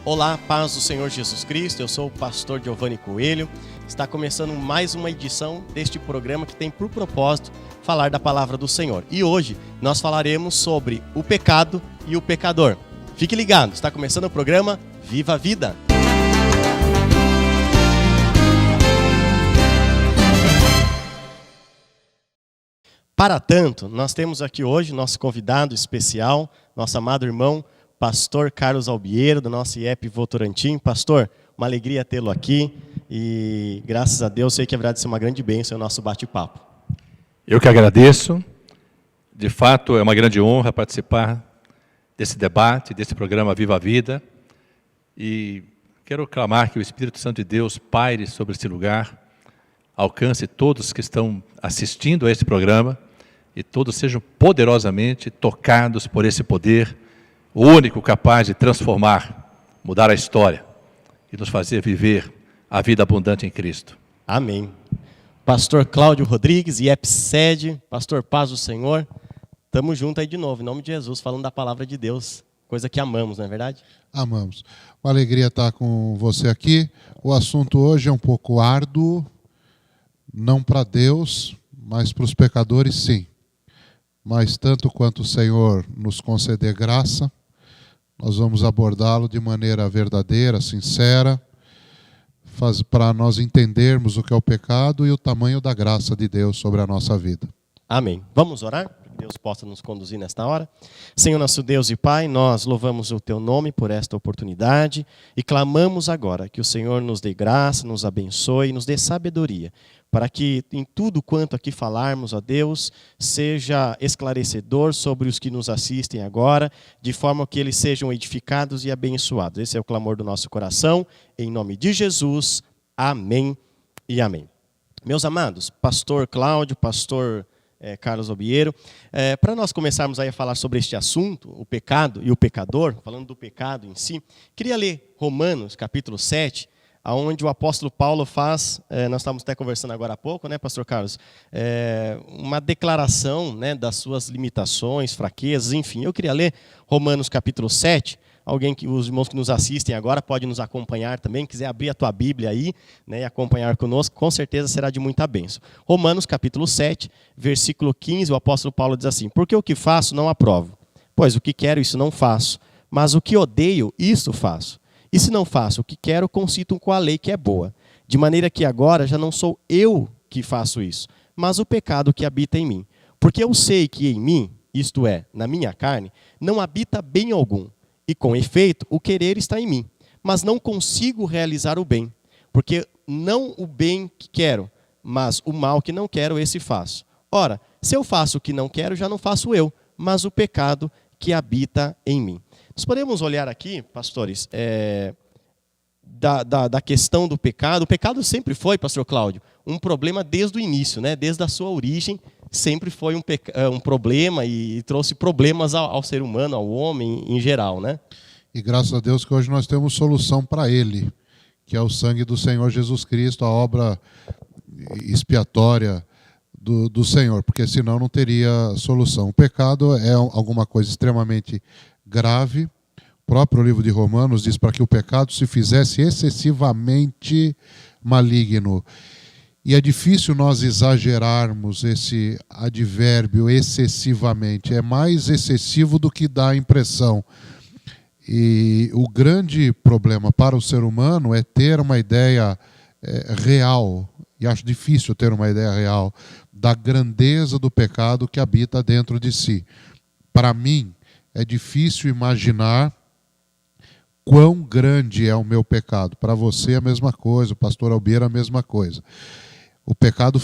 Olá, paz do Senhor Jesus Cristo, eu sou o pastor Giovanni Coelho. Está começando mais uma edição deste programa que tem por propósito falar da palavra do Senhor. E hoje nós falaremos sobre o pecado e o pecador. Fique ligado, está começando o programa Viva a Vida! Para tanto, nós temos aqui hoje nosso convidado especial, nosso amado irmão, pastor Carlos Albiero, do nosso IEP Votorantim. Pastor, uma alegria tê-lo aqui e graças a Deus sei que haverá de ser uma grande bênção o nosso bate-papo. Eu que agradeço, de fato é uma grande honra participar desse debate, desse programa Viva a Vida, e quero clamar que o Espírito Santo de Deus paire sobre esse lugar, alcance todos que estão assistindo a esse programa e todos sejam poderosamente tocados por esse poder, o único capaz de transformar, mudar a história e nos fazer viver a vida abundante em Cristo. Amém. Pastor Cláudio Rodrigues, IEP Sede, Pastor Paz do Senhor, estamos juntos aí de novo, em nome de Jesus, falando da palavra de Deus, coisa que amamos, não é verdade? Amamos. Uma alegria estar com você aqui. O assunto hoje é um pouco árduo, não para Deus, mas para os pecadores sim. Mas tanto quanto o Senhor nos conceder graça, nós vamos abordá-lo de maneira verdadeira, sincera, para nós entendermos o que é o pecado e o tamanho da graça de Deus sobre a nossa vida. Amém. Vamos orar? Que Deus possa nos conduzir nesta hora. Senhor nosso Deus e Pai, nós louvamos o Teu nome por esta oportunidade e clamamos agora que o Senhor nos dê graça, nos abençoe e nos dê sabedoria, para que em tudo quanto aqui falarmos, ó Deus, seja esclarecedor sobre os que nos assistem agora, de forma que eles sejam edificados e abençoados. Esse é o clamor do nosso coração, em nome de Jesus, amém e amém. Meus amados, pastor Cláudio, pastor Carlos Albiero, para nós começarmos aí a falar sobre este assunto, o pecado e o pecador, falando do pecado em si, queria ler Romanos, capítulo 7, onde o apóstolo Paulo faz, nós estávamos até conversando agora há pouco, né, pastor Carlos, uma declaração, né, das suas limitações, fraquezas, enfim. Eu queria ler Romanos capítulo 7, os irmãos que nos assistem agora podem nos acompanhar também, quiser abrir a tua Bíblia aí, né, e acompanhar conosco, com certeza será de muita bênção. Romanos capítulo 7, versículo 15, o apóstolo Paulo diz assim: porque o que faço não aprovo, pois o que quero isso não faço, mas o que odeio isso faço. E se não faço o que quero, consinto com a lei que é boa. De maneira que agora já não sou eu que faço isso, mas o pecado que habita em mim. Porque eu sei que em mim, isto é, na minha carne, não habita bem algum. E com efeito, o querer está em mim. Mas não consigo realizar o bem. Porque não o bem que quero, mas o mal que não quero, esse faço. Ora, se eu faço o que não quero, já não faço eu, mas o pecado que habita em mim. Nós podemos olhar aqui, pastores, da questão do pecado. O pecado sempre foi, pastor Cláudio, um problema desde o início, né? Desde a sua origem, sempre foi um problema e trouxe problemas ao ser humano, ao homem em geral, né? E graças a Deus que hoje nós temos solução para ele, que é o sangue do Senhor Jesus Cristo, a obra expiatória do Senhor, porque senão não teria solução. O pecado é alguma coisa extremamente grave. O próprio livro de Romanos diz para que o pecado se fizesse excessivamente maligno. E é difícil nós exagerarmos esse advérbio excessivamente. É mais excessivo do que dá a impressão. E o grande problema para o ser humano é ter uma ideia real, e acho difícil ter uma ideia real, da grandeza do pecado que habita dentro de si. Para mim, é difícil imaginar quão grande é o meu pecado. Para você é a mesma coisa, o pastor Albiero é a mesma coisa. O pecado,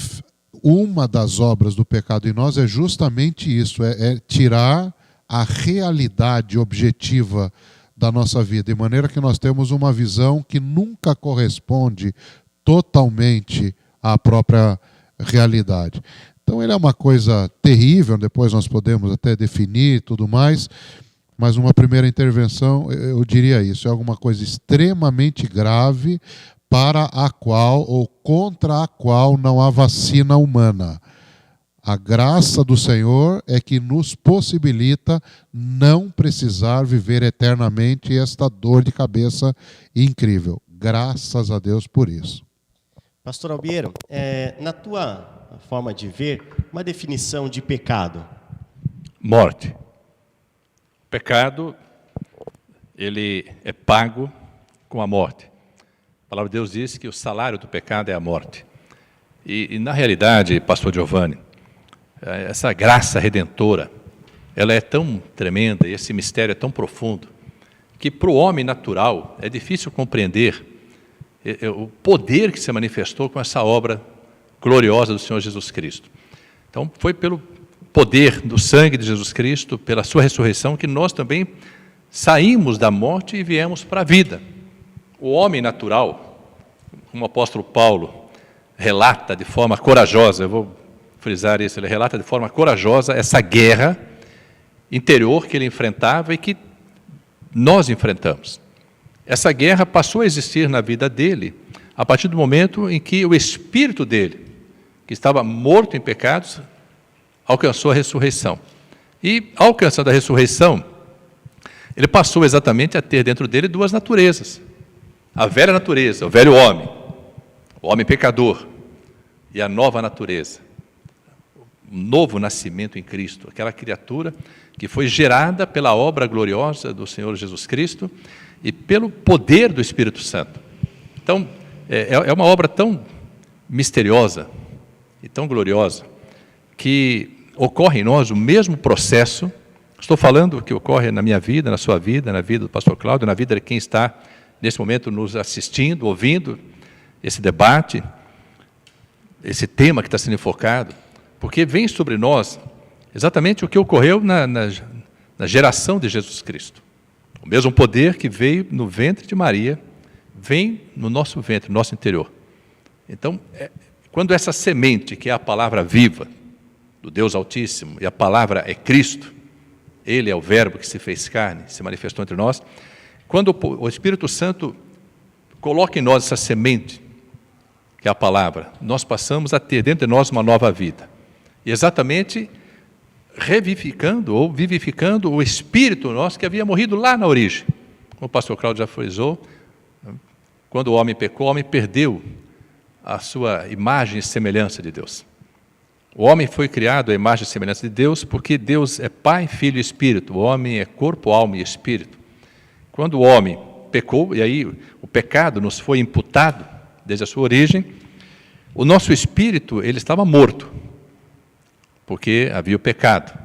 uma das obras do pecado em nós é justamente isso, é tirar a realidade objetiva da nossa vida, de maneira que nós temos uma visão que nunca corresponde totalmente à própria realidade. Então ele é uma coisa terrível, depois nós podemos até definir e tudo mais, mas uma primeira intervenção, eu diria isso, é alguma coisa extremamente grave para a qual ou contra a qual não há vacina humana. A graça do Senhor é que nos possibilita não precisar viver eternamente esta dor de cabeça incrível. Graças a Deus por isso. Pastor Albiero, na tua forma de ver, uma definição de pecado. Morte. O pecado, ele é pago com a morte. A palavra de Deus diz que o salário do pecado é a morte. E na realidade, pastor Giovanni, essa graça redentora, ela é tão tremenda, e esse mistério é tão profundo, que para o homem natural é difícil compreender o poder que se manifestou com essa obra gloriosa do Senhor Jesus Cristo. Então, foi pelo poder do sangue de Jesus Cristo, pela sua ressurreição, que nós também saímos da morte e viemos para a vida. O homem natural, como o apóstolo Paulo relata de forma corajosa, eu vou frisar isso, ele relata de forma corajosa essa guerra interior que ele enfrentava e que nós enfrentamos. Essa guerra passou a existir na vida dele a partir do momento em que o espírito dele, que estava morto em pecados, alcançou a ressurreição. E, alcançando a ressurreição, ele passou exatamente a ter dentro dele duas naturezas. A velha natureza, o velho homem, o homem pecador, e a nova natureza, o novo nascimento em Cristo, aquela criatura que foi gerada pela obra gloriosa do Senhor Jesus Cristo e pelo poder do Espírito Santo. Então, é uma obra tão misteriosa e tão gloriosa que ocorre em nós o mesmo processo. Estou falando que ocorre na minha vida, na sua vida, na vida do pastor Cláudio, na vida de quem está nesse momento nos assistindo, ouvindo esse debate, esse tema que está sendo enfocado, porque vem sobre nós exatamente o que ocorreu na geração de Jesus Cristo. O mesmo poder que veio no ventre de Maria, vem no nosso ventre, no nosso interior. Então, quando essa semente, que é a palavra viva do Deus Altíssimo, e a palavra é Cristo, Ele é o verbo que se fez carne, se manifestou entre nós, quando o Espírito Santo coloca em nós essa semente, que é a palavra, nós passamos a ter dentro de nós uma nova vida. E exatamente revivificando ou vivificando o espírito nosso que havia morrido lá na origem. Como o pastor Cláudio já frisou, quando o homem pecou, o homem perdeu a sua imagem e semelhança de Deus. O homem foi criado à imagem e semelhança de Deus porque Deus é Pai, Filho e Espírito. O homem é corpo, alma e espírito. Quando o homem pecou, e aí o pecado nos foi imputado desde a sua origem, o nosso espírito ele estava morto, porque havia o pecado.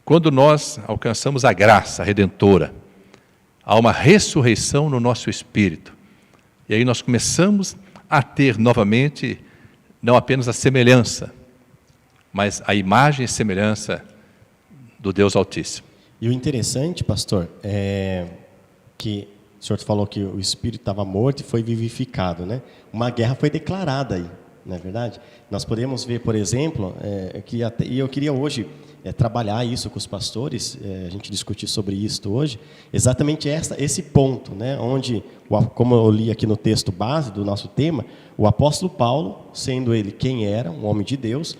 Quando nós alcançamos a graça redentora, há uma ressurreição no nosso espírito. E aí nós começamos a ter novamente, não apenas a semelhança, mas a imagem e semelhança do Deus Altíssimo. E o interessante, pastor, é que o senhor falou que o espírito estava morto e foi vivificado, né? Uma guerra foi declarada aí, não é verdade? Nós podemos ver, por exemplo, e eu queria hoje trabalhar isso com os pastores, a gente discutir sobre isso hoje, exatamente esse ponto, né? Onde, como eu li aqui no texto base do nosso tema, o apóstolo Paulo, sendo ele quem era, um homem de Deus,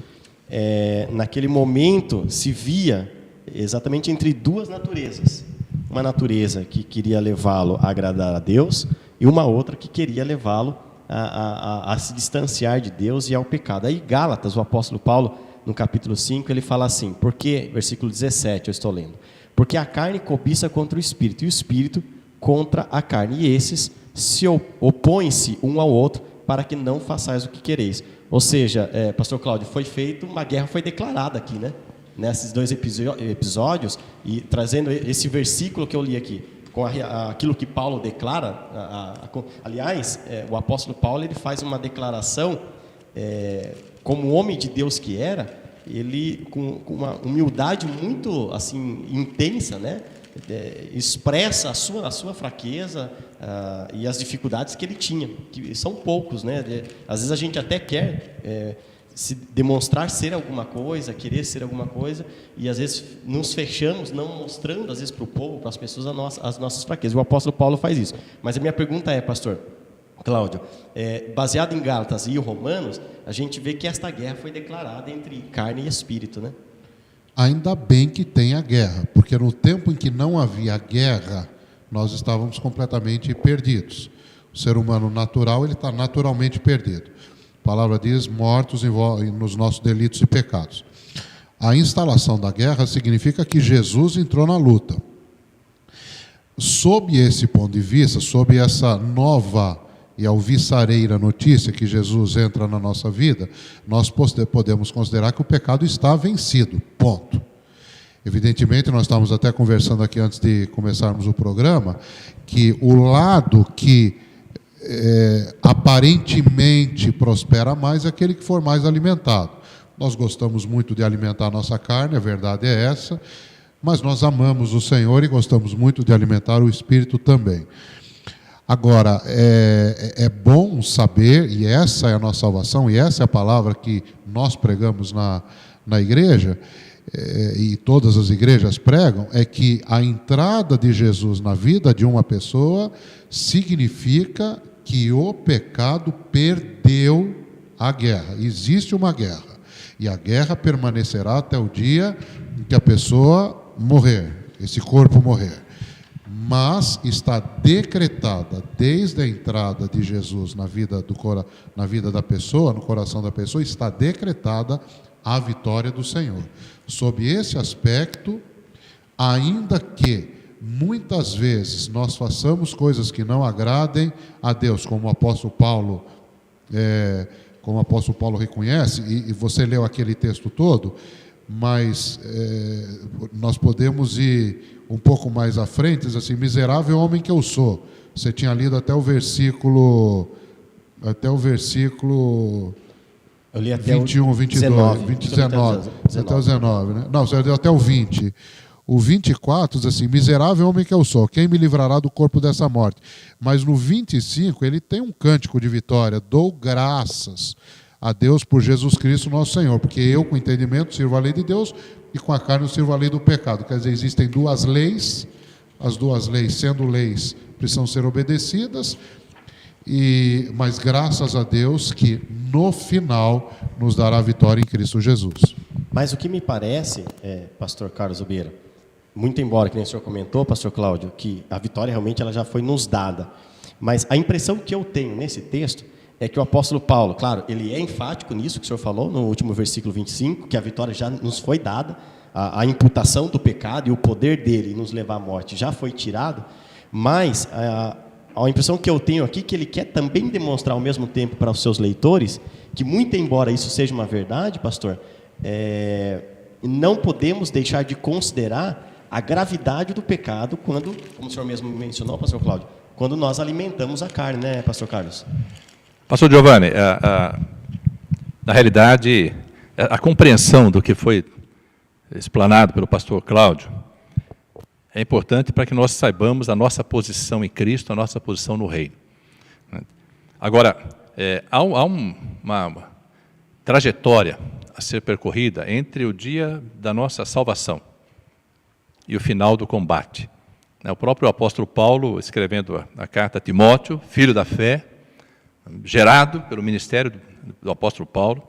naquele momento se via exatamente entre duas naturezas. Uma natureza que queria levá-lo a agradar a Deus e uma outra que queria levá-lo a se distanciar de Deus e ao pecado. Aí Gálatas, o apóstolo Paulo, no capítulo 5, ele fala assim, porque, versículo 17, eu estou lendo, porque a carne cobiça contra o espírito e o espírito contra a carne, e esses se opõem-se um ao outro para que não façais o que quereis. Ou seja, pastor Cláudio, uma guerra foi declarada aqui, né? Nesses dois episódios, e trazendo esse versículo que eu li aqui, com aquilo que Paulo declara, aliás, o apóstolo Paulo ele faz uma declaração, como homem de Deus que era, ele com uma humildade muito assim intensa, né? Expressa a sua fraqueza e as dificuldades que ele tinha, que são poucos, né? Às vezes a gente até quer se demonstrar ser alguma coisa, querer ser alguma coisa, e às vezes nos fechamos, não mostrando às vezes para o povo, para as pessoas as nossas fraquezas. O apóstolo Paulo faz isso. Mas a minha pergunta é, pastor, Cláudio, baseado em Gálatas e Romanos, a gente vê que esta guerra foi declarada entre carne e espírito, né? Ainda bem que tem a guerra, porque no tempo em que não havia guerra, nós estávamos completamente perdidos. O ser humano natural, ele está naturalmente perdido. A palavra diz, mortos nos nossos delitos e pecados. A instalação da guerra significa que Jesus entrou na luta. Sob esse ponto de vista, sob essa nova e alvissareira notícia que Jesus entra na nossa vida, nós podemos considerar que o pecado está vencido, ponto. Evidentemente, nós estávamos até conversando aqui antes de começarmos o programa, que o lado que aparentemente prospera mais é aquele que for mais alimentado. Nós gostamos muito de alimentar a nossa carne, a verdade é essa, mas nós amamos o Senhor e gostamos muito de alimentar o Espírito também. Agora, é bom saber, e essa é a nossa salvação, e essa é a palavra que nós pregamos na igreja, e todas as igrejas pregam, é que a entrada de Jesus na vida de uma pessoa significa que o pecado perdeu a guerra. Existe uma guerra, e a guerra permanecerá até o dia em que a pessoa morrer, esse corpo morrer. Mas está decretada, desde a entrada de Jesus na vida da pessoa, no coração da pessoa, está decretada a vitória do Senhor. Sob esse aspecto, ainda que muitas vezes nós façamos coisas que não agradem a Deus, como o apóstolo Paulo reconhece, e você leu aquele texto todo, mas nós podemos ir um pouco mais à frente, diz assim, miserável homem que eu sou. Você tinha lido até o versículo eu li até 21, 22, 19, até o 19, né? Não, você leu até o 20. O 24 diz assim, miserável homem que eu sou, quem me livrará do corpo dessa morte? Mas no 25 ele tem um cântico de vitória, dou graças a Deus por Jesus Cristo nosso Senhor, porque eu com entendimento sirvo a lei de Deus e com a carne eu sirvo a lei do pecado. Quer dizer, existem duas leis, as duas leis, sendo leis, precisam ser obedecidas, mas graças a Deus que no final nos dará a vitória em Cristo Jesus. Mas o que me parece, pastor Carlos Obeira, muito embora, que nem o senhor comentou, pastor Cláudio, que a vitória realmente ela já foi nos dada, mas a impressão que eu tenho nesse texto é que o apóstolo Paulo, claro, ele é enfático nisso que o senhor falou, no último versículo 25, que a vitória já nos foi dada, a imputação do pecado e o poder dele nos levar à morte já foi tirado, mas a impressão que eu tenho aqui é que ele quer também demonstrar ao mesmo tempo para os seus leitores, que muito embora isso seja uma verdade, pastor, não podemos deixar de considerar a gravidade do pecado quando, como o senhor mesmo mencionou, pastor Cláudio, quando nós alimentamos a carne, né, pastor Carlos? Pastor Giovanni, na realidade, a compreensão do que foi explanado pelo pastor Cláudio é importante para que nós saibamos a nossa posição em Cristo, a nossa posição no reino. Agora, há uma trajetória a ser percorrida entre o dia da nossa salvação e o final do combate. O próprio apóstolo Paulo, escrevendo a carta a Timóteo, filho da fé, gerado pelo ministério do apóstolo Paulo,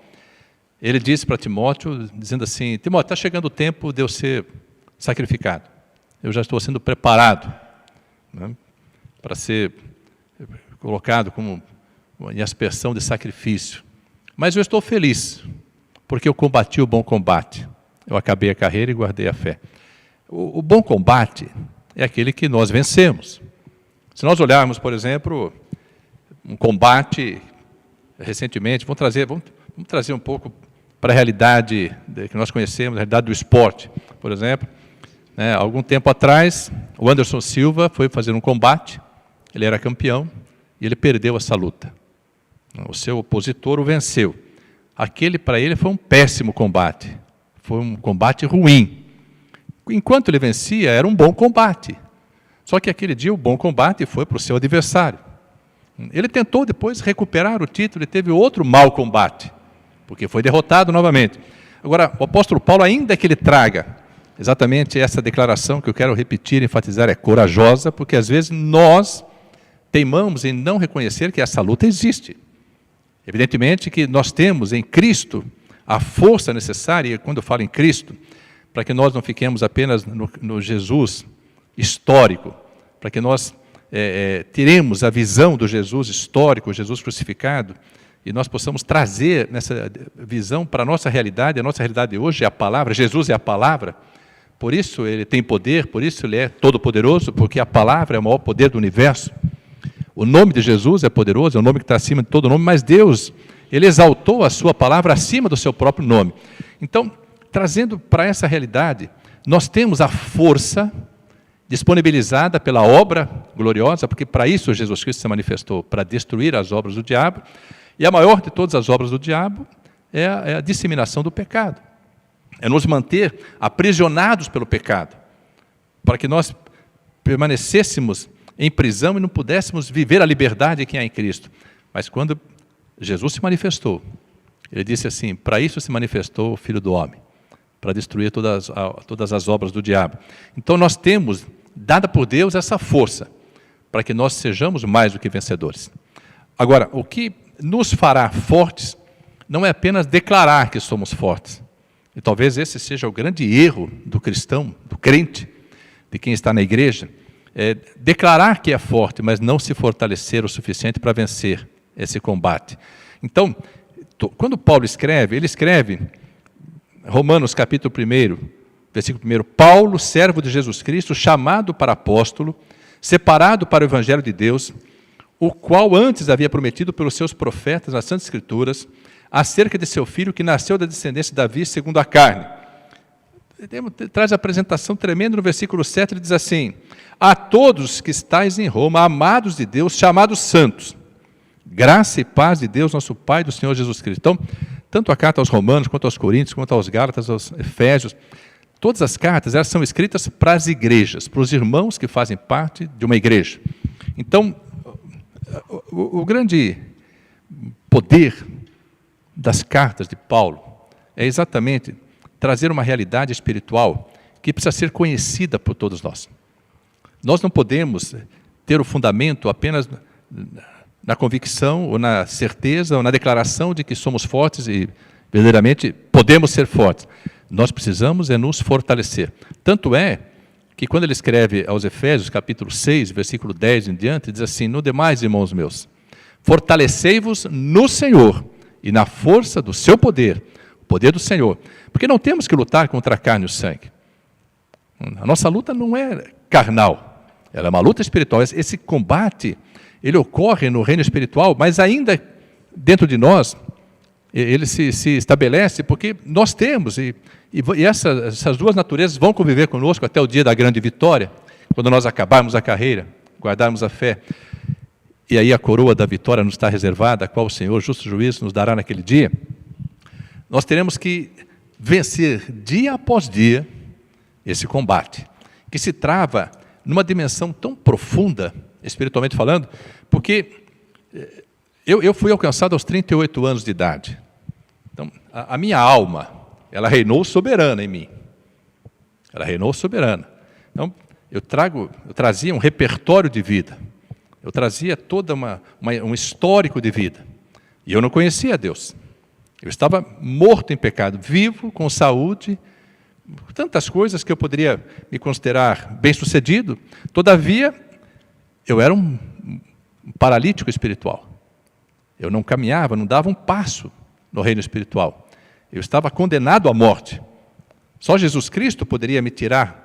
ele disse para Timóteo, dizendo assim, Timóteo, está chegando o tempo de eu ser sacrificado. Eu já estou sendo preparado, né, para ser colocado como em aspersão de sacrifício. Mas eu estou feliz, porque eu combati o bom combate. Eu acabei a carreira e guardei a fé. O bom combate é aquele que nós vencemos. Se nós olharmos, por exemplo, um combate recentemente, vamos trazer um pouco para a realidade que nós conhecemos, a realidade do esporte. Por exemplo, algum tempo atrás, o Anderson Silva foi fazer um combate, ele era campeão, e ele perdeu essa luta. O seu opositor o venceu. Aquele, para ele, foi um péssimo combate. Foi um combate ruim. Enquanto ele vencia, era um bom combate. Só que aquele dia o bom combate foi para o seu adversário. Ele tentou depois recuperar o título e teve outro mau combate, porque foi derrotado novamente. Agora, o apóstolo Paulo, ainda que ele traga exatamente essa declaração que eu quero repetir e enfatizar, é corajosa, porque às vezes nós teimamos em não reconhecer que essa luta existe. Evidentemente que nós temos em Cristo a força necessária, e quando eu falo em Cristo, para que nós não fiquemos apenas no Jesus histórico, para que nós teremos a visão do Jesus histórico, Jesus crucificado, e nós possamos trazer nessa visão para a nossa realidade hoje é a palavra, Jesus é a palavra, por isso ele tem poder, por isso ele é todo-poderoso, porque a palavra é o maior poder do universo. O nome de Jesus é poderoso, é o nome que está acima de todo nome, mas Deus, ele exaltou a sua palavra acima do seu próprio nome. Então, trazendo para essa realidade, nós temos a força disponibilizada pela obra gloriosa, porque para isso Jesus Cristo se manifestou, para destruir as obras do diabo, e a maior de todas as obras do diabo é a disseminação do pecado. É nos manter aprisionados pelo pecado, para que nós permanecêssemos em prisão e não pudéssemos viver a liberdade que há em Cristo. Mas quando Jesus se manifestou, ele disse assim, para isso se manifestou o Filho do Homem, para destruir todas as obras do diabo. Então nós temos, dada por Deus, essa força, para que nós sejamos mais do que vencedores. Agora, o que nos fará fortes não é apenas declarar que somos fortes. E talvez esse seja o grande erro do cristão, do crente, de quem está na igreja, é declarar que é forte, mas não se fortalecer o suficiente para vencer esse combate. Então, quando Paulo escreve, ele escreve, Romanos capítulo 1, versículo 1, Paulo, servo de Jesus Cristo, chamado para apóstolo, separado para o evangelho de Deus, o qual antes havia prometido pelos seus profetas nas Santas Escrituras, acerca de seu filho que nasceu da descendência de Davi segundo a carne. Traz a apresentação tremenda no versículo 7, ele diz assim, a todos que estáis em Roma, amados de Deus, chamados santos, graça e paz de Deus, nosso Pai, do Senhor Jesus Cristo. Então, tanto a carta aos Romanos, quanto aos Coríntios, quanto aos Gálatas, aos Efésios, todas as cartas elas são escritas para as igrejas, para os irmãos que fazem parte de uma igreja. Então, o grande poder das cartas de Paulo é exatamente trazer uma realidade espiritual que precisa ser conhecida por todos nós. Nós não podemos ter o fundamento apenas na convicção, ou na certeza, ou na declaração de que somos fortes e verdadeiramente podemos ser fortes. Nós precisamos nos fortalecer. Tanto é que quando ele escreve aos Efésios, capítulo 6, versículo 10 em diante, diz assim, no demais, irmãos meus, fortalecei-vos no Senhor e na força do seu poder, o poder do Senhor. Porque não temos que lutar contra a carne e o sangue. A nossa luta não é carnal, ela é uma luta espiritual. Esse combate, ele ocorre no reino espiritual, mas ainda dentro de nós, ele se estabelece porque nós temos, e essas duas naturezas vão conviver conosco até o dia da grande vitória, quando nós acabarmos a carreira, guardarmos a fé. E aí a coroa da vitória nos está reservada, a qual o Senhor, justo juiz, nos dará naquele dia. Nós teremos que vencer dia após dia esse combate, que se trava numa dimensão tão profunda, espiritualmente falando, porque eu fui alcançado aos 38 anos de idade. Então, a minha alma, ela reinou soberana em mim. Ela reinou soberana. Então, eu trazia um repertório de vida. Eu trazia todo um histórico de vida. E eu não conhecia Deus. Eu estava morto em pecado, vivo, com saúde, tantas coisas que eu poderia me considerar bem-sucedido. Todavia, eu era um paralítico espiritual. Eu não caminhava, não dava um passo no reino espiritual. Eu estava condenado à morte. Só Jesus Cristo poderia me tirar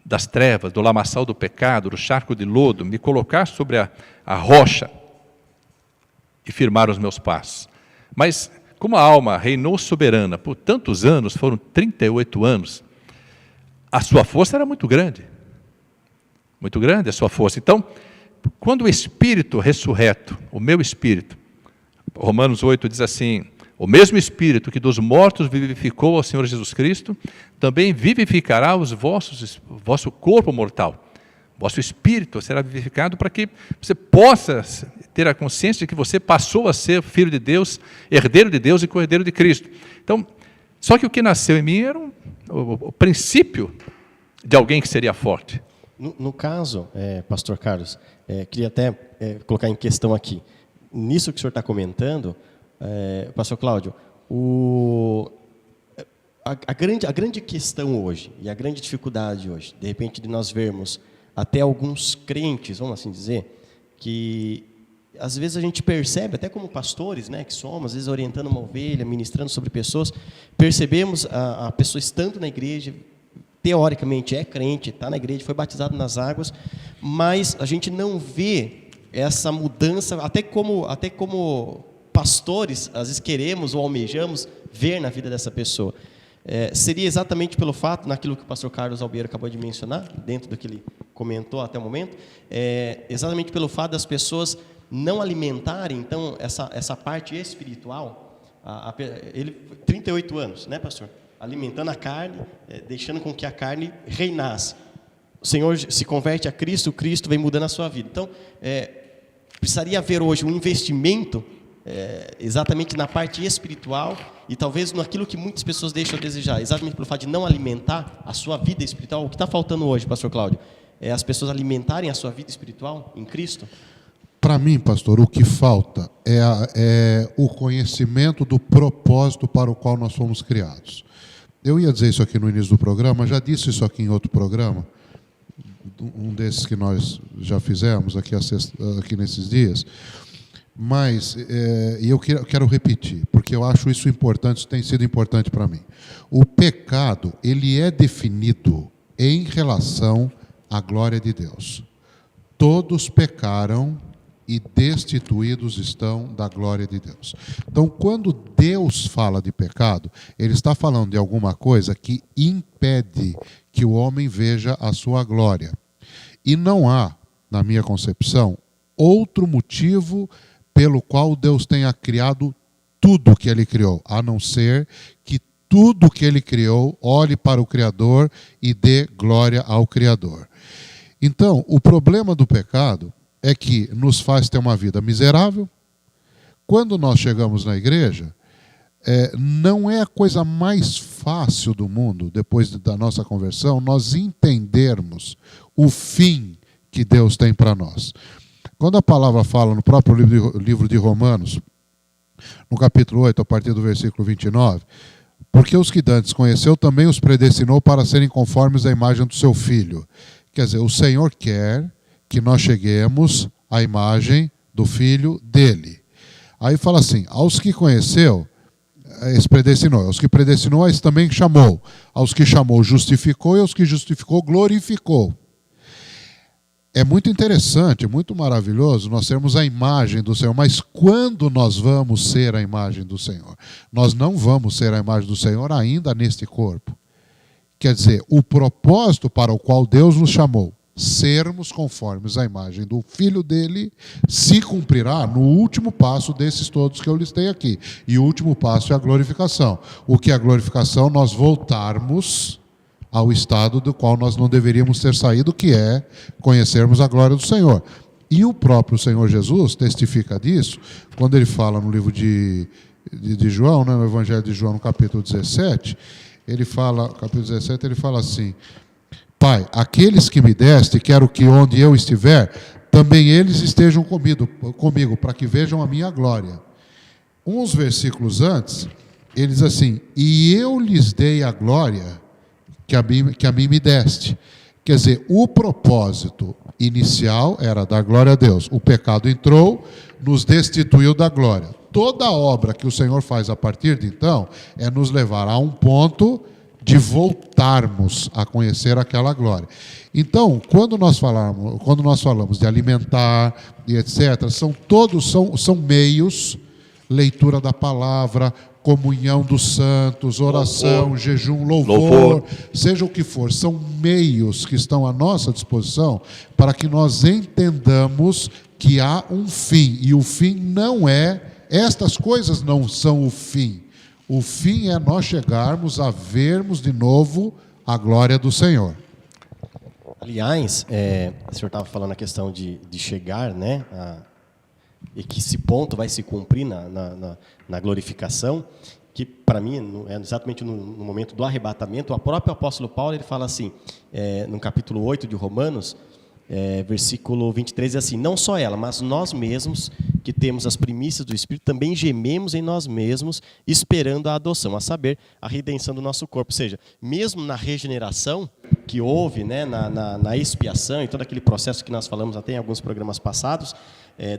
das trevas, do lamaçal do pecado, do charco de lodo, me colocar sobre a rocha e firmar os meus passos. Mas, como a alma reinou soberana por tantos anos, foram 38 anos, a sua força era muito grande a sua força. Então, quando o Espírito ressurreto, o meu Espírito, Romanos 8 diz assim, o mesmo Espírito que dos mortos vivificou ao Senhor Jesus Cristo, também vivificará o vosso corpo mortal. Vosso Espírito será vivificado para que você possa ter a consciência de que você passou a ser filho de Deus, herdeiro de Deus e co-herdeiro de Cristo. Então, só que o que nasceu em mim era o princípio de alguém que seria forte. No caso, pastor Carlos, queria até colocar em questão aqui. Nisso que o senhor está comentando, pastor Cláudio, a grande questão hoje, e a grande dificuldade hoje, de repente, de nós vermos até alguns crentes, vamos assim dizer, que às vezes a gente percebe, até como pastores, né, que somos, às vezes orientando uma ovelha, ministrando sobre pessoas, percebemos a pessoa estando na igreja, teoricamente é crente, está na igreja, foi batizado nas águas, mas a gente não vê essa mudança, até como pastores, às vezes queremos ou almejamos ver na vida dessa pessoa. Seria exatamente pelo fato, naquilo que o pastor Carlos Albeiro acabou de mencionar, dentro do que ele comentou até o momento, exatamente pelo fato das pessoas não alimentarem, então, essa parte espiritual. Ele 38 anos, né, pastor? Alimentando a carne, deixando com que a carne reinasse. O Senhor se converte a Cristo, o Cristo vem mudando a sua vida. Então, precisaria haver hoje um investimento exatamente na parte espiritual e talvez naquilo que muitas pessoas deixam a desejar, exatamente pelo fato de não alimentar a sua vida espiritual. O que está faltando hoje, pastor Cláudio? As pessoas alimentarem a sua vida espiritual em Cristo? Para mim, pastor, o que falta é o conhecimento do propósito para o qual nós fomos criados. Eu ia dizer isso aqui no início do programa, já disse isso aqui em outro programa, um desses que nós já fizemos aqui nesses dias, mas eu quero repetir, porque eu acho isso importante, isso tem sido importante para mim. O pecado, ele é definido em relação à glória de Deus. Todos pecaram e destituídos estão da glória de Deus. Então, quando Deus fala de pecado, Ele está falando de alguma coisa que impede que o homem veja a sua glória. E não há, na minha concepção, outro motivo pelo qual Deus tenha criado tudo que Ele criou, a não ser que tudo que Ele criou olhe para o Criador e dê glória ao Criador. Então, o problema do pecado é que nos faz ter uma vida miserável. Quando nós chegamos na igreja, não é a coisa mais fácil do mundo, depois da nossa conversão, nós entendermos o fim que Deus tem para nós. Quando a palavra fala no próprio livro de Romanos, no capítulo 8, a partir do versículo 29, porque os que dantes conheceu, também os predestinou para serem conformes à imagem do seu Filho. Quer dizer, o Senhor quer que nós cheguemos à imagem do Filho dele. Aí fala assim, aos que conheceu, esse predestinou. Aos que predestinou, esse também chamou. Aos que chamou, justificou, e aos que justificou, glorificou. É muito interessante, muito maravilhoso nós termos a imagem do Senhor, mas quando nós vamos ser a imagem do Senhor? Nós não vamos ser a imagem do Senhor ainda neste corpo. Quer dizer, o propósito para o qual Deus nos chamou, sermos conformes à imagem do Filho dele, se cumprirá no último passo desses todos que eu listei aqui. E o último passo é a glorificação. O que é a glorificação? Nós voltarmos ao estado do qual nós não deveríamos ter saído, que é conhecermos a glória do Senhor. E o próprio Senhor Jesus testifica disso, quando ele fala no livro de João, né, no Evangelho de João, no capítulo 17, ele fala, capítulo 17, ele fala assim, Pai, aqueles que me deste, quero que onde eu estiver, também eles estejam comigo, para que vejam a minha glória. Uns versículos antes, ele diz assim, e eu lhes dei a glória que a mim me deste. Quer dizer, o propósito inicial era dar glória a Deus. O pecado entrou, nos destituiu da glória. Toda a obra que o Senhor faz a partir de então, é nos levar a um ponto de voltarmos a conhecer aquela glória. Então, quando nós falamos de alimentar e etc., são meios, leitura da palavra, comunhão dos santos, oração, jejum, louvor, seja o que for, são meios que estão à nossa disposição para que nós entendamos que há um fim, e o fim não é, estas coisas não são o fim. O fim é nós chegarmos a vermos de novo a glória do Senhor. Aliás, o senhor estava falando a questão de chegar, né, e que esse ponto vai se cumprir na glorificação. que para mim é exatamente no momento do arrebatamento. O próprio apóstolo Paulo ele fala assim, no capítulo 8 de Romanos, versículo 23, diz assim: não só ela, mas nós mesmos, que temos as primícias do Espírito, também gememos em nós mesmos, esperando a adoção, a saber, a redenção do nosso corpo. Ou seja, mesmo na regeneração que houve, né, na expiação e todo aquele processo que nós falamos até em alguns programas passados,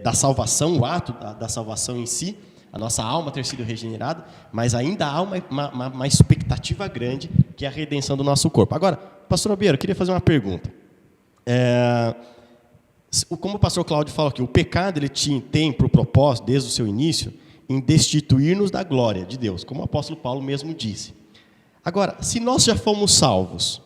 da salvação, o ato da salvação em si, a nossa alma ter sido regenerada, mas ainda há uma expectativa grande, que é a redenção do nosso corpo. Agora, pastor Obiero, eu queria fazer uma pergunta. Como o pastor Cláudio falou aqui, o pecado ele tem por propósito, desde o seu início, em destituir-nos da glória de Deus, como o apóstolo Paulo mesmo disse. Agora, se nós já fomos salvos,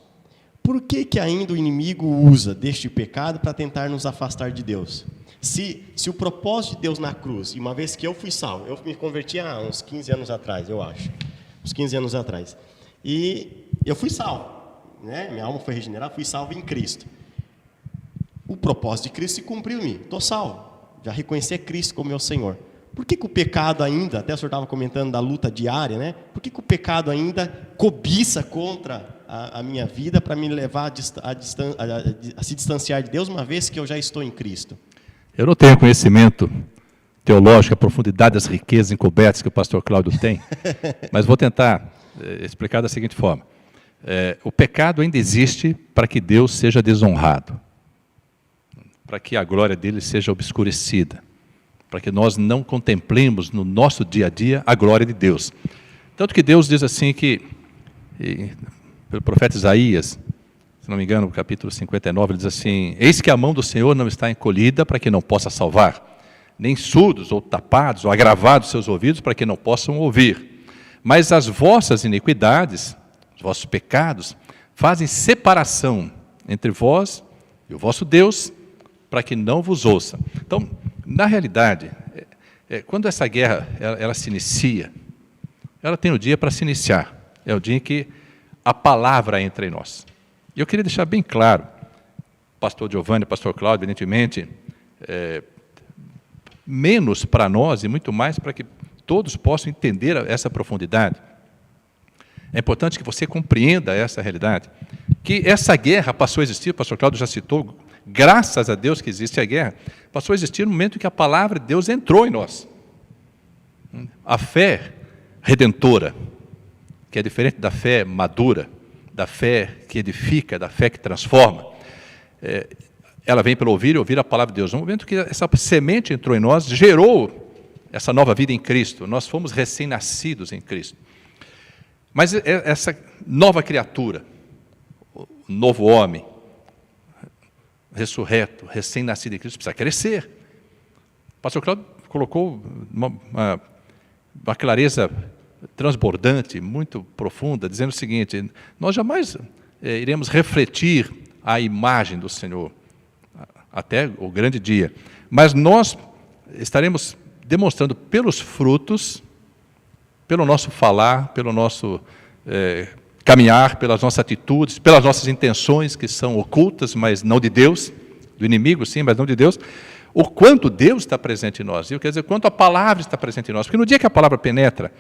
por que ainda o inimigo usa deste pecado para tentar nos afastar de Deus? Se o propósito de Deus na cruz, e uma vez que eu fui salvo, eu me converti há uns 15 anos atrás, eu acho, uns 15 anos atrás, e eu fui salvo, né? Minha alma foi regenerada, fui salvo em Cristo. O propósito de Cristo se cumpriu em mim, estou salvo, já reconheci Cristo como meu Senhor. Por que o pecado ainda, até o senhor estava comentando da luta diária, né? Por que o pecado ainda cobiça contra a minha vida para me levar a se distanciar de Deus, uma vez que eu já estou em Cristo? Eu não tenho conhecimento teológico, a profundidade das riquezas encobertas que o pastor Cláudio tem, mas vou tentar explicar da seguinte forma. O pecado ainda existe para que Deus seja desonrado, para que a glória dele seja obscurecida, para que nós não contemplemos no nosso dia a dia a glória de Deus. Tanto que Deus diz assim que, pelo profeta Isaías, se não me engano, no capítulo 59, ele diz assim: eis que a mão do Senhor não está encolhida para que não possa salvar, nem surdos ou tapados ou agravados seus ouvidos para que não possam ouvir. Mas as vossas iniquidades, os vossos pecados, fazem separação entre vós e o vosso Deus, para que não vos ouça. Então, na realidade, quando essa guerra ela se inicia, ela tem um dia para se iniciar. É o dia em que a palavra entra em nós. E eu queria deixar bem claro, pastor Giovanni, pastor Cláudio, evidentemente, menos para nós e muito mais para que todos possam entender essa profundidade. É importante que você compreenda essa realidade, que essa guerra passou a existir, o pastor Cláudio já citou, graças a Deus que existe a guerra, passou a existir no momento em que a palavra de Deus entrou em nós. A fé redentora, que é diferente da fé madura, da fé que edifica, da fé que transforma, ela vem pelo ouvir e ouvir a palavra de Deus. No momento que essa semente entrou em nós, gerou essa nova vida em Cristo. Nós fomos recém-nascidos em Cristo. Mas essa nova criatura, o novo homem, ressurreto, recém-nascido em Cristo, precisa crescer. O pastor Cláudio colocou uma clareza transbordante, muito profunda, dizendo o seguinte: nós jamais iremos refletir a imagem do Senhor até o grande dia, mas nós estaremos demonstrando pelos frutos, pelo nosso falar, pelo nosso caminhar, pelas nossas atitudes, pelas nossas intenções, que são ocultas, mas não de Deus, do inimigo sim, mas não de Deus, o quanto Deus está presente em nós. Eu quero dizer, quanto a palavra está presente em nós. Porque no dia que a palavra penetra,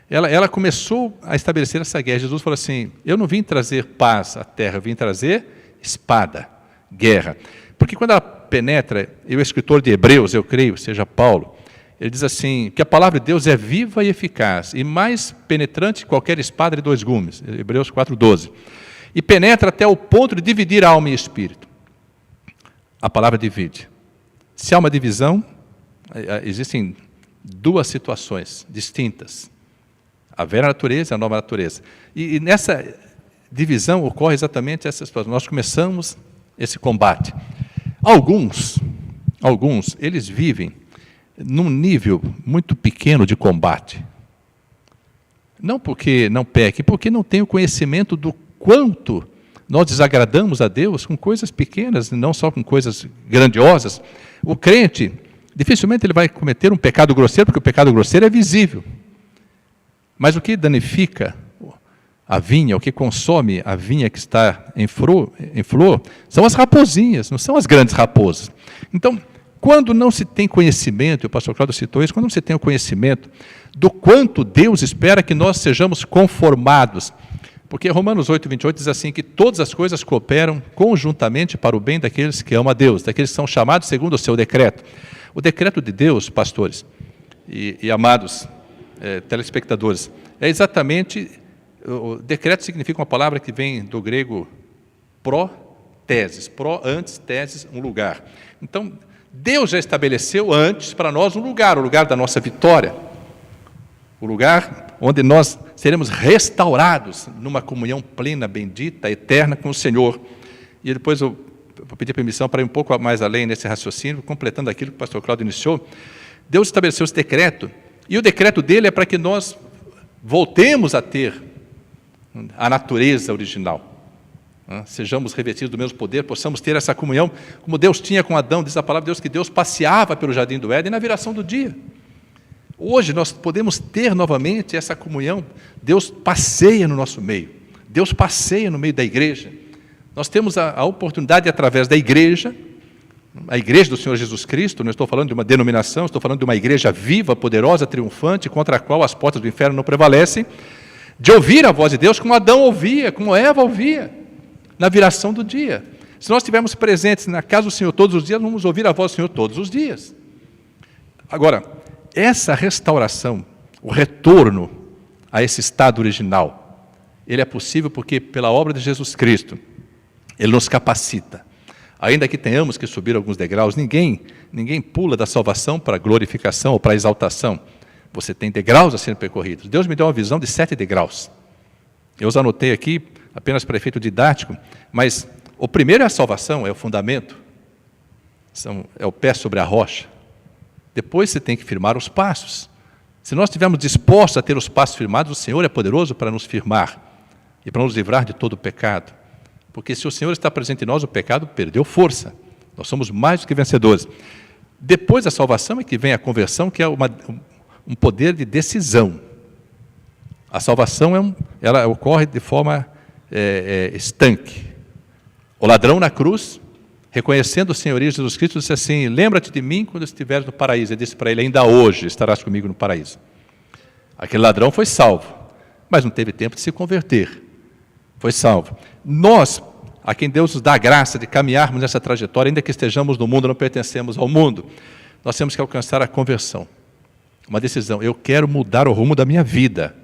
ela começou a estabelecer essa guerra. Jesus falou assim: eu não vim trazer paz à terra, eu vim trazer espada, guerra. Porque quando ela penetra, e o escritor de Hebreus, eu creio, seja Paulo, ele diz assim, que a palavra de Deus é viva e eficaz, e mais penetrante que qualquer espada de 2 gumes, Hebreus 4:12. E penetra até o ponto de dividir alma e espírito. A palavra divide. Se há uma divisão, existem 2 situações distintas. A velha natureza e a nova natureza. E nessa divisão ocorre exatamente essa situação. Nós começamos esse combate. Alguns, eles vivem num nível muito pequeno de combate. Não porque não peque, porque não tem o conhecimento do quanto nós desagradamos a Deus com coisas pequenas, não só com coisas grandiosas. O crente, dificilmente ele vai cometer um pecado grosseiro, porque o pecado grosseiro é visível. Mas o que danifica a vinha, o que consome a vinha que está em flor, são as raposinhas, não são as grandes raposas. Então, quando não se tem conhecimento, e o pastor Cláudio citou isso, quando não se tem o conhecimento do quanto Deus espera que nós sejamos conformados, porque Romanos 8:28 diz assim, que todas as coisas cooperam conjuntamente para o bem daqueles que amam a Deus, daqueles que são chamados segundo o seu decreto. O decreto de Deus, pastores e amados telespectadores, é exatamente, o decreto significa uma palavra que vem do grego pró-teses, pró antes, teses, um lugar. Então, Deus já estabeleceu antes para nós um lugar, o lugar da nossa vitória, o lugar onde nós seremos restaurados numa comunhão plena, bendita, eterna com o Senhor. E depois eu vou pedir permissão para ir um pouco mais além nesse raciocínio, completando aquilo que o pastor Cláudio iniciou. Deus estabeleceu esse decreto, e o decreto dele é para que nós voltemos a ter a natureza original, sejamos revestidos do mesmo poder, possamos ter essa comunhão, como Deus tinha com Adão. Diz a palavra de Deus que Deus passeava pelo jardim do Éden na viração do dia. Hoje nós podemos ter novamente essa comunhão. Deus passeia no nosso meio, Deus passeia no meio da igreja. Nós temos a oportunidade, através da igreja, a igreja do Senhor Jesus Cristo, não estou falando de uma denominação, estou falando de uma igreja viva, poderosa, triunfante, contra a qual as portas do inferno não prevalecem, de ouvir a voz de Deus como Adão ouvia, como Eva ouvia, na viração do dia. Se nós estivermos presentes na casa do Senhor todos os dias, vamos ouvir a voz do Senhor todos os dias. Agora, essa restauração, o retorno a esse estado original, ele é possível porque, pela obra de Jesus Cristo, Ele nos capacita. Ainda que tenhamos que subir alguns degraus, ninguém pula da salvação para a glorificação ou para a exaltação. Você tem degraus a serem percorridos. Deus me deu uma visão de 7 degraus. Eu os anotei aqui, apenas para efeito didático, mas o primeiro é a salvação, é o fundamento, é o pé sobre a rocha. Depois você tem que firmar os passos. Se nós estivermos dispostos a ter os passos firmados, o Senhor é poderoso para nos firmar e para nos livrar de todo o pecado. Porque se o Senhor está presente em nós, o pecado perdeu força. Nós somos mais do que vencedores. Depois da salvação é que vem a conversão, que é um poder de decisão. A salvação ela ocorre de forma estanque. O ladrão na cruz, reconhecendo o senhorio de Jesus Cristo, disse assim: lembra-te de mim quando estiveres no paraíso. Ele disse para ele: ainda hoje estarás comigo no paraíso. Aquele ladrão foi salvo, mas não teve tempo de se converter. Foi salvo. Nós, a quem Deus nos dá a graça de caminharmos nessa trajetória, ainda que estejamos no mundo, não pertencemos ao mundo, nós temos que alcançar a conversão. Uma decisão: eu quero mudar o rumo da minha vida.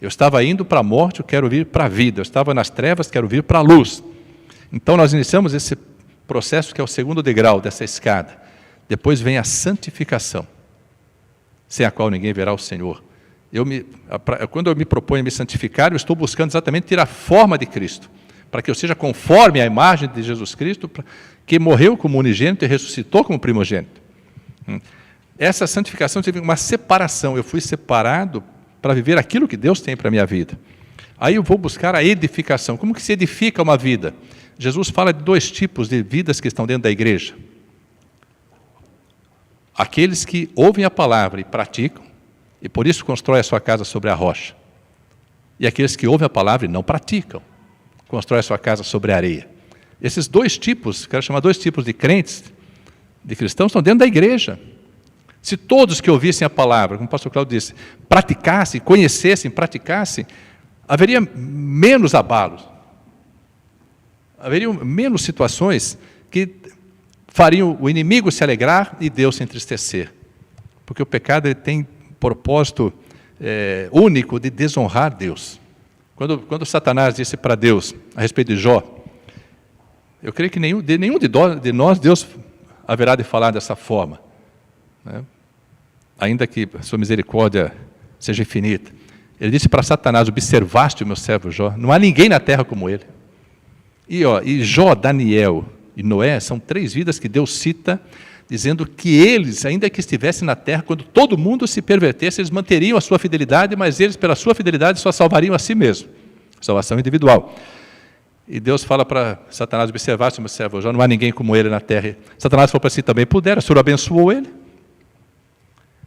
Eu estava indo para a morte, eu quero vir para a vida. Eu estava nas trevas, quero vir para a luz. Então nós iniciamos esse processo que é o segundo degrau dessa escada. Depois vem a santificação, sem a qual ninguém verá o Senhor. Quando eu me proponho a me santificar, eu estou buscando exatamente ter a forma de Cristo, para que eu seja conforme à imagem de Jesus Cristo, que morreu como unigênito e ressuscitou como primogênito. Essa santificação teve uma separação. Eu fui separado para viver aquilo que Deus tem para a minha vida. Aí eu vou buscar a edificação. Como que se edifica uma vida? Jesus fala de 2 tipos de vidas que estão dentro da igreja. Aqueles que ouvem a palavra e praticam, e por isso constroem a sua casa sobre a rocha. E aqueles que ouvem a palavra e não praticam, constroem a sua casa sobre a areia. Esses 2 tipos, quero chamar 2 tipos de crentes, de cristãos, estão dentro da igreja. Se todos que ouvissem a palavra, como o pastor Cláudio disse, praticassem, conhecessem, praticassem, haveria menos abalos. Haveriam menos situações que fariam o inimigo se alegrar e Deus se entristecer. Porque o pecado ele tem propósito único de desonrar Deus. Quando Satanás disse para Deus, a respeito de Jó, eu creio que nenhum de nós Deus haverá de falar dessa forma, né? Ainda que a sua misericórdia seja infinita. Ele disse para Satanás: observaste o meu servo Jó, não há ninguém na terra como ele. E Jó, Daniel e Noé são 3 vidas que Deus cita, dizendo que eles, ainda que estivessem na terra, quando todo mundo se pervertesse, eles manteriam a sua fidelidade, mas eles, pela sua fidelidade, só salvariam a si mesmos. Salvação individual. E Deus fala para Satanás: observaste o meu servo Jó, não há ninguém como ele na terra. Satanás falou para si também: pudera, o Senhor abençoou ele.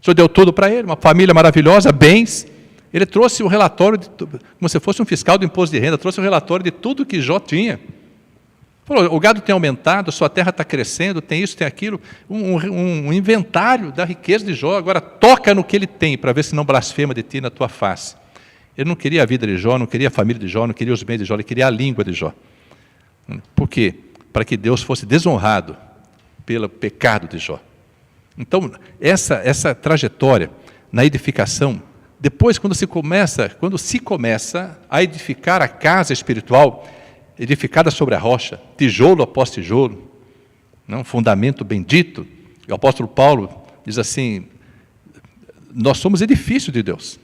O Senhor deu tudo para ele, uma família maravilhosa, bens. Ele trouxe o relatório, como se fosse um fiscal do imposto de renda, trouxe o relatório de tudo que Jó tinha. Falou, o gado tem aumentado, a sua terra está crescendo, tem isso, tem aquilo, um inventário da riqueza de Jó. Agora toca no que ele tem, para ver se não blasfema de ti na tua face. Ele não queria a vida de Jó, não queria a família de Jó, não queria os bens de Jó, ele queria a língua de Jó. Por quê? Para que Deus fosse desonrado pelo pecado de Jó. Então, essa trajetória na edificação, depois quando se começa a edificar a casa espiritual, edificada sobre a rocha, tijolo após tijolo, um fundamento bendito. O apóstolo Paulo diz assim, nós somos edifício de Deus.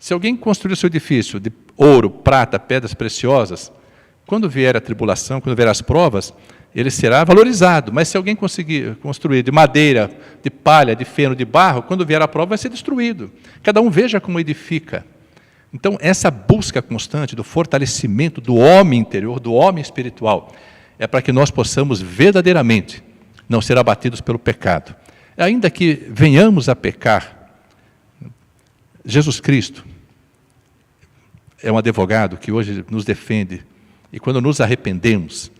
Se alguém construir o seu edifício de ouro, prata, pedras preciosas, quando vier a tribulação, quando vier as provas, ele será valorizado. Mas se alguém conseguir construir de madeira, de palha, de feno, de barro, quando vier a prova vai ser destruído. Cada um veja como edifica. Então, essa busca constante do fortalecimento do homem interior, do homem espiritual, é para que nós possamos verdadeiramente não ser abatidos pelo pecado. Ainda que venhamos a pecar, Jesus Cristo é um advogado que hoje nos defende, e quando nos arrependemos,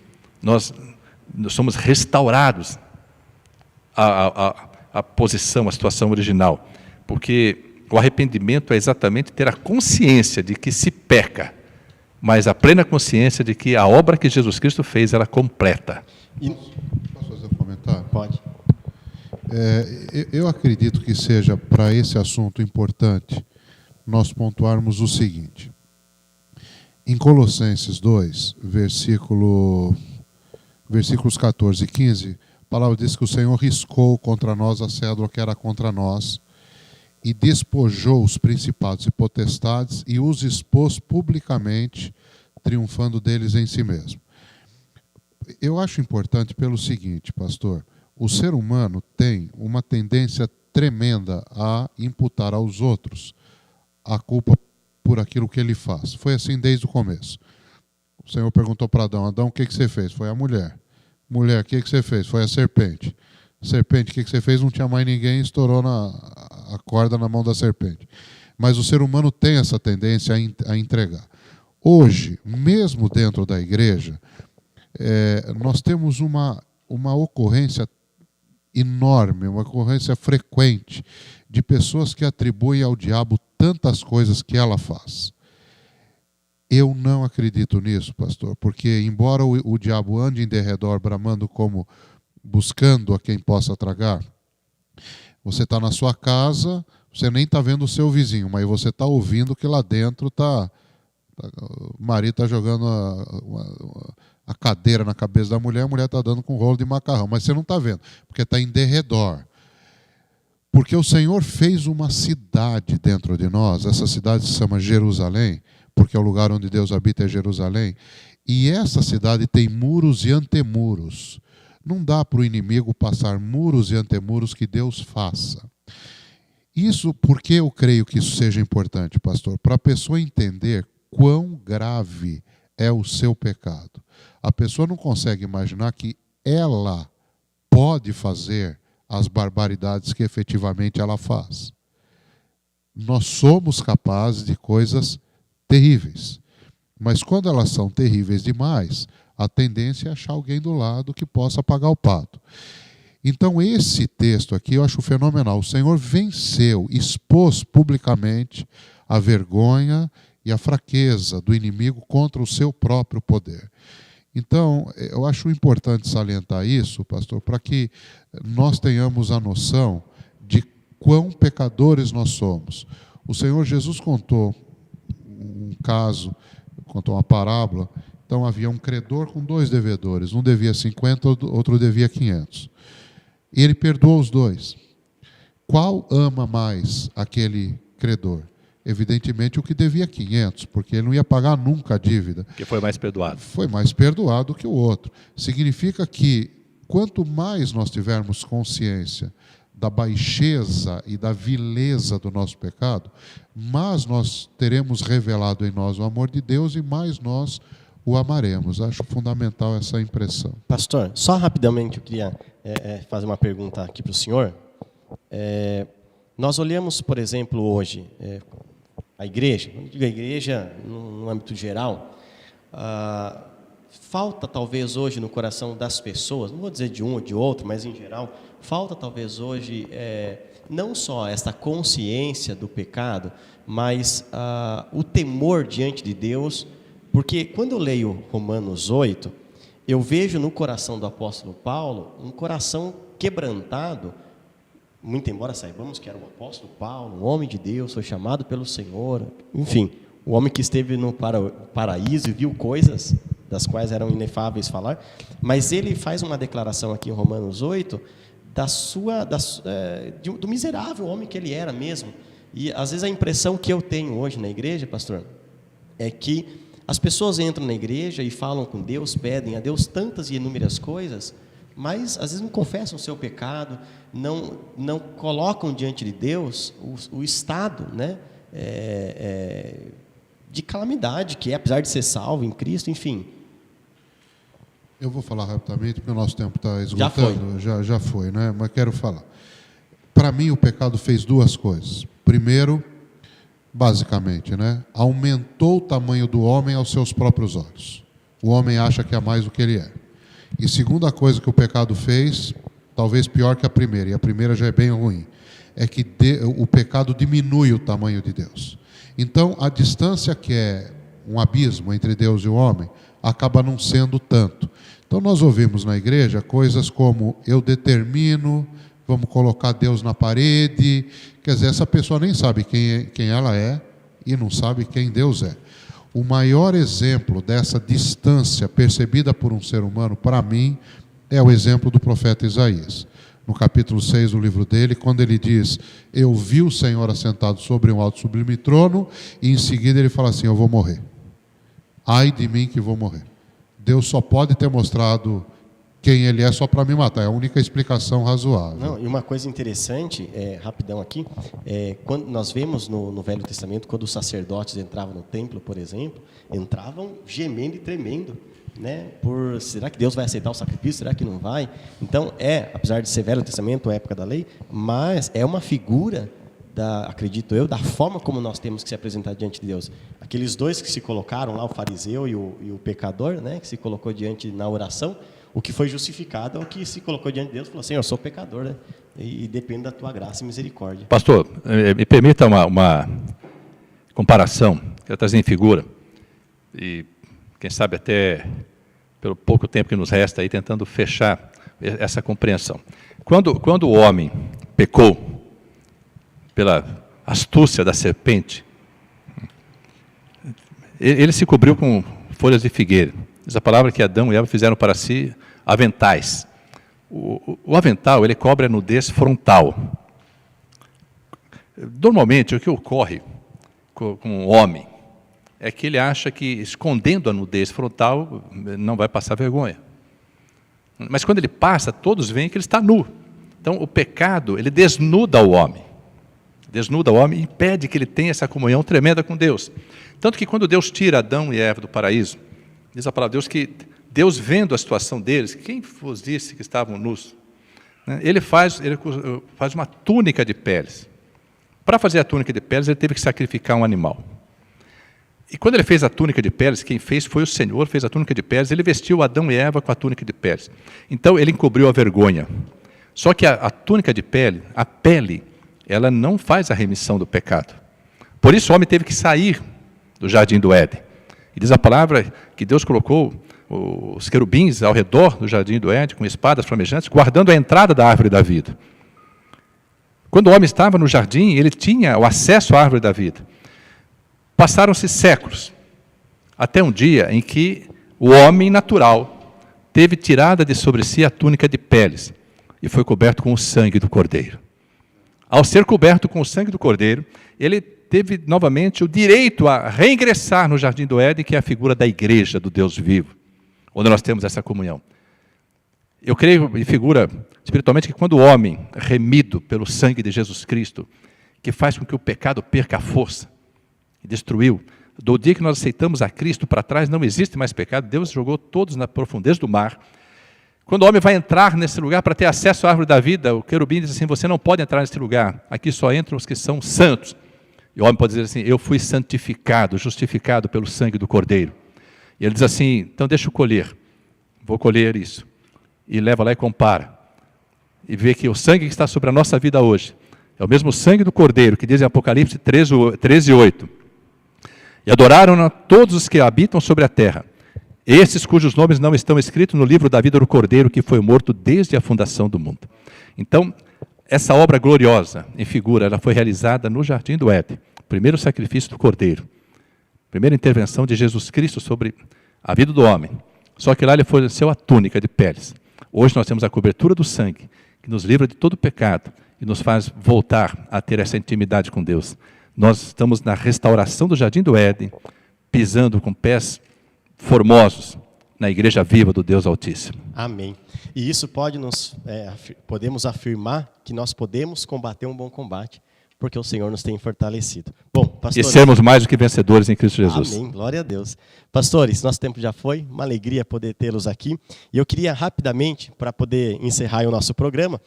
nós somos restaurados à posição, à situação original, porque o arrependimento é exatamente ter a consciência de que se peca, mas a plena consciência de que a obra que Jesus Cristo fez, ela completa. Posso fazer um comentário? Pode. Eu acredito que seja, para esse assunto importante, nós pontuarmos o seguinte. Em Colossenses 2, versículos 14 e 15, a palavra diz que o Senhor riscou contra nós a cédula que era contra nós, e despojou os principados e potestades e os expôs publicamente, triunfando deles em si mesmo. Eu acho importante pelo seguinte, pastor, o ser humano tem uma tendência tremenda a imputar aos outros a culpa por aquilo que ele faz. Foi assim desde o começo. O Senhor perguntou para Adão, Adão, o que você fez? Foi a mulher. Mulher, o que você fez? Foi a serpente. Serpente, o que você fez? Não tinha mais ninguém, estourou a corda na mão da serpente. Mas o ser humano tem essa tendência a entregar. Hoje, mesmo dentro da igreja, nós temos uma ocorrência enorme, uma ocorrência frequente de pessoas que atribuem ao diabo tantas coisas que ela faz. Eu não acredito nisso, pastor, porque embora o diabo ande em derredor bramando como buscando a quem possa tragar, você está na sua casa, você nem está vendo o seu vizinho, mas você está ouvindo que lá dentro o marido está jogando a cadeira na cabeça da mulher, a mulher está dando com um rolo de macarrão, mas você não está vendo, porque está em derredor. Porque o Senhor fez uma cidade dentro de nós, essa cidade se chama Jerusalém, porque é o lugar onde Deus habita é Jerusalém, e essa cidade tem muros e antemuros. Não dá para o inimigo passar muros e antemuros que Deus faça. Isso porque eu creio que isso seja importante, pastor, para a pessoa entender quão grave é o seu pecado. A pessoa não consegue imaginar que ela pode fazer as barbaridades que efetivamente ela faz. Nós somos capazes de coisas terríveis, mas quando elas são terríveis demais, a tendência é achar alguém do lado que possa pagar o pato. Então esse texto aqui eu acho fenomenal. O Senhor venceu, expôs publicamente a vergonha e a fraqueza do inimigo contra o seu próprio poder. Então, eu acho importante salientar isso, pastor, para que nós tenhamos a noção de quão pecadores nós somos. O Senhor Jesus contou um caso, contou uma parábola. Então, havia um credor com 2 devedores. Um devia 50, outro devia 500. E ele perdoou os 2. Qual ama mais aquele credor? Evidentemente o que devia 500, porque ele não ia pagar nunca a dívida. Que foi mais perdoado. Foi mais perdoado que o outro. Significa que quanto mais nós tivermos consciência da baixeza e da vileza do nosso pecado, mais nós teremos revelado em nós o amor de Deus e mais nós o amaremos. Acho fundamental essa impressão. Pastor, só rapidamente eu queria fazer uma pergunta aqui para o senhor. Nós olhamos, por exemplo, hoje, a igreja, quando digo a igreja, no âmbito geral, falta talvez hoje no coração das pessoas, não vou dizer de um ou de outro, mas em geral, falta talvez hoje não só esta consciência do pecado, mas o temor diante de Deus, porque quando eu leio Romanos 8, eu vejo no coração do apóstolo Paulo um coração quebrantado, muito embora saibamos que era o apóstolo Paulo, um homem de Deus, foi chamado pelo Senhor, enfim, o homem que esteve no paraíso e viu coisas das quais eram inefáveis falar, mas ele faz uma declaração aqui em Romanos 8 do miserável homem que ele era mesmo. E às vezes a impressão que eu tenho hoje na igreja, pastor, é que as pessoas entram na igreja e falam com Deus, pedem a Deus tantas e inúmeras coisas, mas às vezes não confessam o seu pecado, não colocam diante de Deus o estado, né, de calamidade que é, apesar de ser salvo em Cristo, enfim. Eu vou falar rapidamente, porque o nosso tempo está esgotando. Já foi, né? Mas quero falar. Para mim, o pecado fez duas coisas. Primeiro, basicamente, né? Aumentou o tamanho do homem aos seus próprios olhos. O homem acha que é mais do que ele é. E segunda coisa que o pecado fez, talvez pior que a primeira, e a primeira já é bem ruim, é que o pecado diminui o tamanho de Deus. Então, a distância que é um abismo entre Deus e o homem, acaba não sendo tanto. Então nós ouvimos na igreja coisas como eu determino, vamos colocar Deus na parede, quer dizer, essa pessoa nem sabe quem ela é e não sabe quem Deus é. O maior exemplo dessa distância percebida por um ser humano, para mim, é o exemplo do profeta Isaías. No capítulo 6 do livro dele, quando ele diz, eu vi o Senhor assentado sobre um alto sublime trono, e em seguida ele fala assim, eu vou morrer. Ai de mim que vou morrer. Deus só pode ter mostrado quem ele é só para me matar. É a única explicação razoável. Não, e uma coisa interessante, rapidão aqui, quando nós vemos no Velho Testamento, quando os sacerdotes entravam no templo, por exemplo, entravam gemendo e tremendo, né? Será que Deus vai aceitar o sacrifício? Será que não vai? Então, apesar de ser Velho Testamento, época da lei, mas é uma figura, acredito eu, da forma como nós temos que se apresentar diante de Deus. Aqueles dois que se colocaram lá, o fariseu e o pecador, né, que se colocou diante na oração, o que foi justificado é o que se colocou diante de Deus e falou, Senhor, eu sou pecador, né, e depende da tua graça e misericórdia. Pastor, me permita uma comparação, quero trazer em figura, e quem sabe até pelo pouco tempo que nos resta aí, tentando fechar essa compreensão. Quando o homem pecou, pela astúcia da serpente, ele se cobriu com folhas de figueira. Diz a palavra que Adão e Eva fizeram para si aventais. O avental, ele cobre a nudez frontal. Normalmente, o que ocorre com o homem é que ele acha que, escondendo a nudez frontal, não vai passar vergonha. Mas quando ele passa, todos veem que ele está nu. Então, o pecado, ele desnuda o homem. Desnuda o homem e impede que ele tenha essa comunhão tremenda com Deus. Tanto que quando Deus tira Adão e Eva do paraíso, diz a palavra de Deus que Deus, vendo a situação deles, quem vos disse que estavam nus? Ele faz uma túnica de peles. Para fazer a túnica de peles, ele teve que sacrificar um animal. E quando ele fez a túnica de peles, quem fez foi o Senhor, fez a túnica de peles, ele vestiu Adão e Eva com a túnica de peles. Então ele encobriu a vergonha. Só que a túnica de pele, a pele, ela não faz a remissão do pecado. Por isso o homem teve que sair do jardim do Éden. E diz a palavra que Deus colocou os querubins ao redor do jardim do Éden, com espadas flamejantes, guardando a entrada da árvore da vida. Quando o homem estava no jardim, ele tinha o acesso à árvore da vida. Passaram-se séculos, até um dia em que o homem natural teve tirada de sobre si a túnica de peles e foi coberto com o sangue do Cordeiro. Ao ser coberto com o sangue do Cordeiro, ele teve novamente o direito a reingressar no jardim do Éden, que é a figura da igreja do Deus vivo, onde nós temos essa comunhão. Eu creio em figura espiritualmente que quando o homem, remido pelo sangue de Jesus Cristo, que faz com que o pecado perca a força, e destruiu, do dia que nós aceitamos a Cristo para trás, não existe mais pecado, Deus jogou todos na profundeza do mar. Quando o homem vai entrar nesse lugar para ter acesso à árvore da vida, o querubim diz assim, você não pode entrar nesse lugar, aqui só entram os que são santos. E o homem pode dizer assim, eu fui santificado, justificado pelo sangue do Cordeiro. E ele diz assim, então deixa eu colher. Vou colher isso. E leva lá e compara. E vê que o sangue que está sobre a nossa vida hoje é o mesmo sangue do Cordeiro, que diz em Apocalipse 13:8. E adoraram a todos os que habitam sobre a terra. Esses cujos nomes não estão escritos no livro da vida do Cordeiro, que foi morto desde a fundação do mundo. Então, essa obra gloriosa, em figura, ela foi realizada no Jardim do Éden. Primeiro sacrifício do Cordeiro. Primeira intervenção de Jesus Cristo sobre a vida do homem. Só que lá ele forneceu a túnica de peles. Hoje nós temos a cobertura do sangue, que nos livra de todo o pecado e nos faz voltar a ter essa intimidade com Deus. Nós estamos na restauração do Jardim do Éden, pisando com pés formosos na igreja viva do Deus Altíssimo. Amém. E isso podemos afirmar que nós podemos combater um bom combate, porque o Senhor nos tem fortalecido. Bom, pastores, e sermos mais do que vencedores em Cristo Jesus. Amém, glória a Deus. Pastores, nosso tempo já foi, uma alegria poder tê-los aqui. E eu queria rapidamente, para poder encerrar o nosso programa,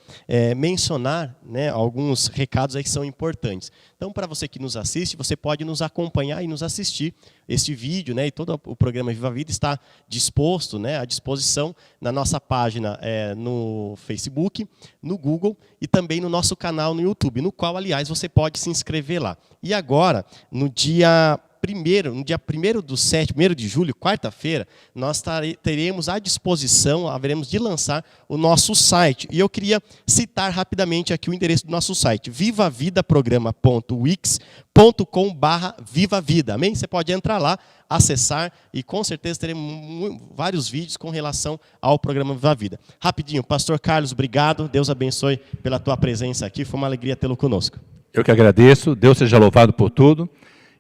mencionar, né, alguns recados aí que são importantes. Então, para você que nos assiste, você pode nos acompanhar e nos assistir. Este vídeo, né, e todo o programa Viva a Vida está disposto, né, à disposição na nossa página no Facebook, no Google e também no nosso canal no YouTube, no qual, aliás, você pode se inscrever lá. E agora, no dia 1º de julho, quarta-feira, nós teremos à disposição, haveremos de lançar o nosso site. E eu queria citar rapidamente aqui o endereço do nosso site, vivavidaprograma.wix.com/vivavida. Amém? Você pode entrar lá, acessar e com certeza teremos vários vídeos com relação ao programa Viva a Vida. Rapidinho, pastor Carlos, obrigado. Deus abençoe pela tua presença aqui. Foi uma alegria tê-lo conosco. Eu que agradeço. Deus seja louvado por tudo.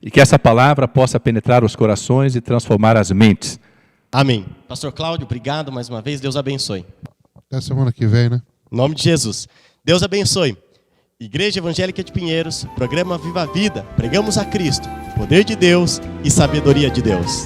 E que essa palavra possa penetrar os corações e transformar as mentes. Amém. Pastor Cláudio, obrigado mais uma vez. Deus abençoe. Até semana que vem, né? Em nome de Jesus. Deus abençoe. Igreja Evangélica de Pinheiros, programa Viva a Vida. Pregamos a Cristo, poder de Deus e sabedoria de Deus.